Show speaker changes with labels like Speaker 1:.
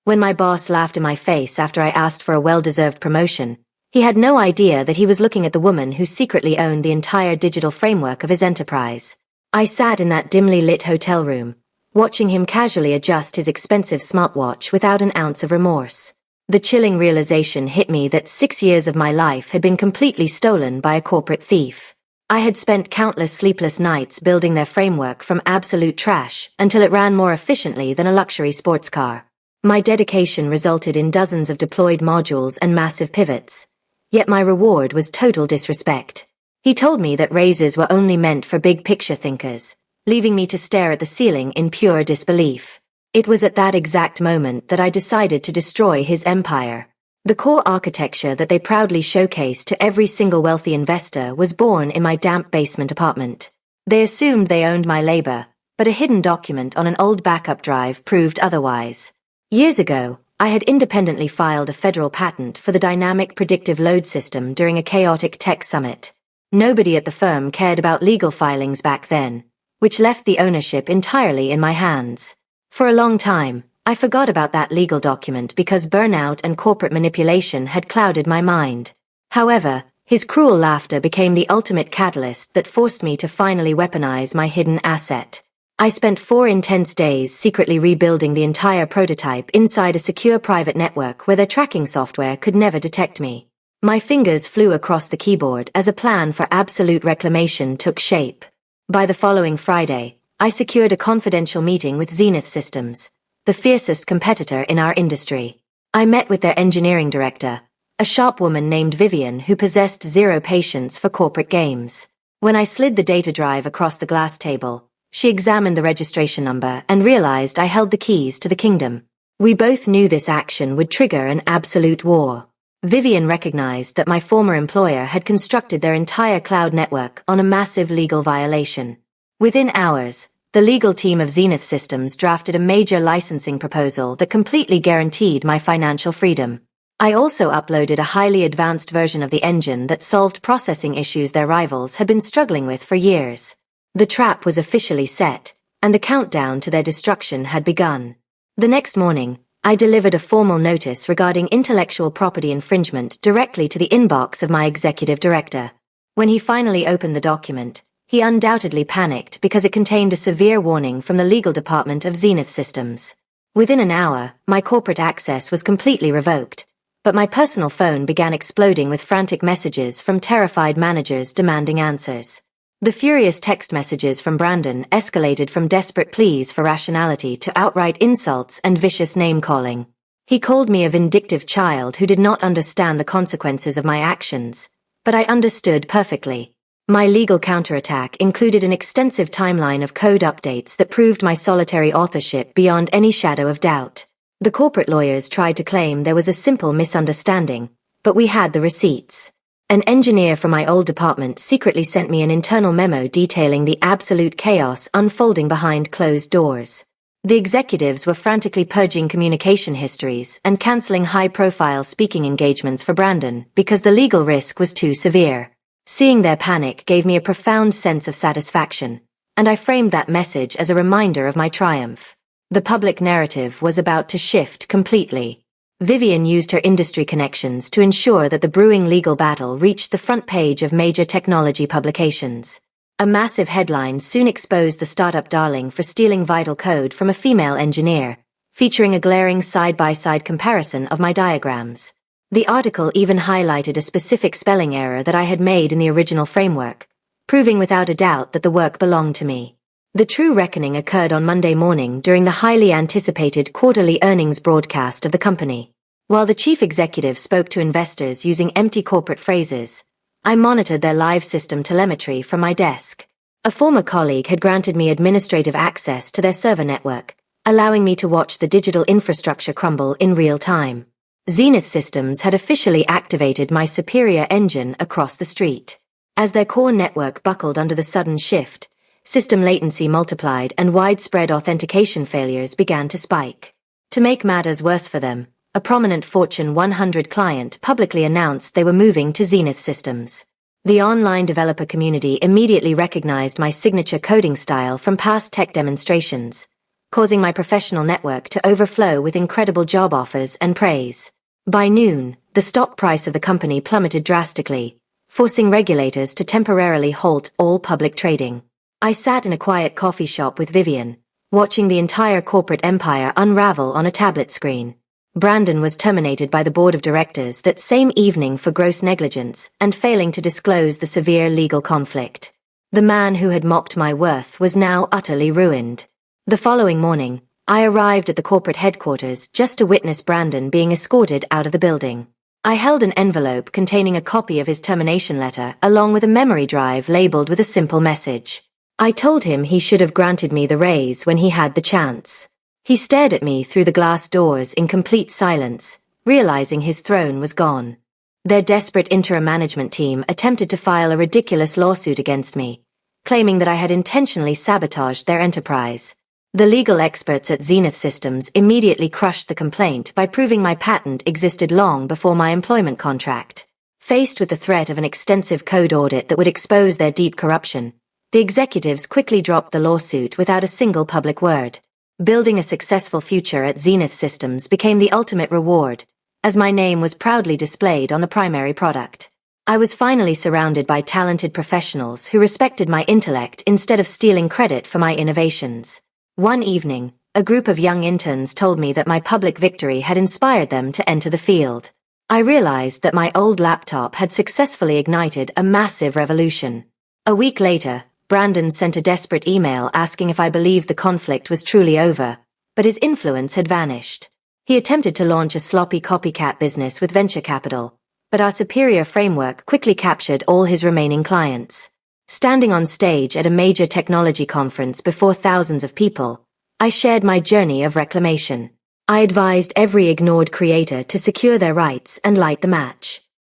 Speaker 1: When my boss laughed in my face after I asked for a well-deserved promotion, he had no idea that he was looking at the woman who secretly owned the entire digital framework of his enterprise. I sat in that dimly lit hotel room, watching him casually adjust his expensive smartwatch without an ounce of remorse. The chilling realization hit me that 6 years of my life had been completely stolen by a corporate thief. I had spent countless sleepless nights building their framework from absolute trash until it ran more efficiently than a luxury sports car. My dedication resulted in dozens of deployed modules and massive pivots, yet my reward was total disrespect. He told me that raises were only meant for big-picture thinkers, leaving me to stare at the ceiling in pure disbelief. It was at that exact moment that I decided to destroy his empire. The core architecture that they proudly showcased to every single wealthy investor was born in my damp basement apartment. They assumed they owned my labor, but a hidden document on an old backup drive proved otherwise. Years ago, I had independently filed a federal patent for the dynamic predictive load system during a chaotic tech summit. Nobody at the firm cared about legal filings back then, which left the ownership entirely in my hands. For a long time, I forgot about that legal document because burnout and corporate manipulation had clouded my mind. However, his cruel laughter became the ultimate catalyst that forced me to finally weaponize my hidden asset. I spent 4 intense days secretly rebuilding the entire prototype inside a secure private network where their tracking software could never detect me. My fingers flew across the keyboard as a plan for absolute reclamation took shape. By the following Friday, I secured a confidential meeting with Zenith Systems, the fiercest competitor in our industry. I met with their engineering director, a sharp woman named Vivian who possessed zero patience for corporate games. When I slid the data drive across the glass table, she examined the registration number and realized I held the keys to the kingdom. We both knew this action would trigger an absolute war. Vivian recognized that my former employer had constructed their entire cloud network on a massive legal violation. Within hours, the legal team of Zenith Systems drafted a major licensing proposal that completely guaranteed my financial freedom. I also uploaded a highly advanced version of the engine that solved processing issues their rivals had been struggling with for years. The trap was officially set, and the countdown to their destruction had begun. The next morning, I delivered a formal notice regarding intellectual property infringement directly to the inbox of my executive director. When he finally opened the document, he undoubtedly panicked because it contained a severe warning from the legal department of Zenith Systems. Within an hour, my corporate access was completely revoked, but my personal phone began exploding with frantic messages from terrified managers demanding answers. The furious text messages from Brandon escalated from desperate pleas for rationality to outright insults and vicious name-calling. He called me a vindictive child who did not understand the consequences of my actions, but I understood perfectly. My legal counterattack included an extensive timeline of code updates that proved my solitary authorship beyond any shadow of doubt. The corporate lawyers tried to claim there was a simple misunderstanding, but we had the receipts. An engineer from my old department secretly sent me an internal memo detailing the absolute chaos unfolding behind closed doors. The executives were frantically purging communication histories and canceling high-profile speaking engagements for Brandon because the legal risk was too severe. Seeing their panic gave me a profound sense of satisfaction, and I framed that message as a reminder of my triumph. The public narrative was about to shift completely. Vivian used her industry connections to ensure that the brewing legal battle reached the front page of major technology publications. A massive headline soon exposed the startup darling for stealing vital code from a female engineer, featuring a glaring side-by-side comparison of my diagrams. The article even highlighted a specific spelling error that I had made in the original framework, proving without a doubt that the work belonged to me. The true reckoning occurred on Monday morning during the highly anticipated quarterly earnings broadcast of the company. While the chief executive spoke to investors using empty corporate phrases, I monitored their live system telemetry from my desk. A former colleague had granted me administrative access to their server network, allowing me to watch the digital infrastructure crumble in real time. Zenith Systems had officially activated my superior engine across the street. As their core network buckled under the sudden shift, system latency multiplied and widespread authentication failures began to spike. To make matters worse for them, a prominent Fortune 100 client publicly announced they were moving to Zenith Systems. The online developer community immediately recognized my signature coding style from past tech demonstrations, causing my professional network to overflow with incredible job offers and praise. By noon, the stock price of the company plummeted drastically, forcing regulators to temporarily halt all public trading. I sat in a quiet coffee shop with Vivian, watching the entire corporate empire unravel on a tablet screen. Brandon was terminated by the board of directors that same evening for gross negligence and failing to disclose the severe legal conflict. The man who had mocked my worth was now utterly ruined. The following morning, I arrived at the corporate headquarters just to witness Brandon being escorted out of the building. I held an envelope containing a copy of his termination letter along with a memory drive labeled with a simple message. I told him he should have granted me the raise when he had the chance. He stared at me through the glass doors in complete silence, realizing his throne was gone. Their desperate interim management team attempted to file a ridiculous lawsuit against me, claiming that I had intentionally sabotaged their enterprise. The legal experts at Zenith Systems immediately crushed the complaint by proving my patent existed long before my employment contract. Faced with the threat of an extensive code audit that would expose their deep corruption, the executives quickly dropped the lawsuit without a single public word. Building a successful future at Zenith Systems became the ultimate reward, as my name was proudly displayed on the primary product. I was finally surrounded by talented professionals who respected my intellect instead of stealing credit for my innovations. One evening, a group of young interns told me that my public victory had inspired them to enter the field. I realized that my old laptop had successfully ignited a massive revolution. A week later, Brandon sent a desperate email asking if I believed the conflict was truly over, but his influence had vanished. He attempted to launch a sloppy copycat business with venture capital, but our superior framework quickly captured all his remaining clients. Standing on stage at a major technology conference before thousands of people, I shared my journey of reclamation. I advised every ignored creator to secure their rights and light the match.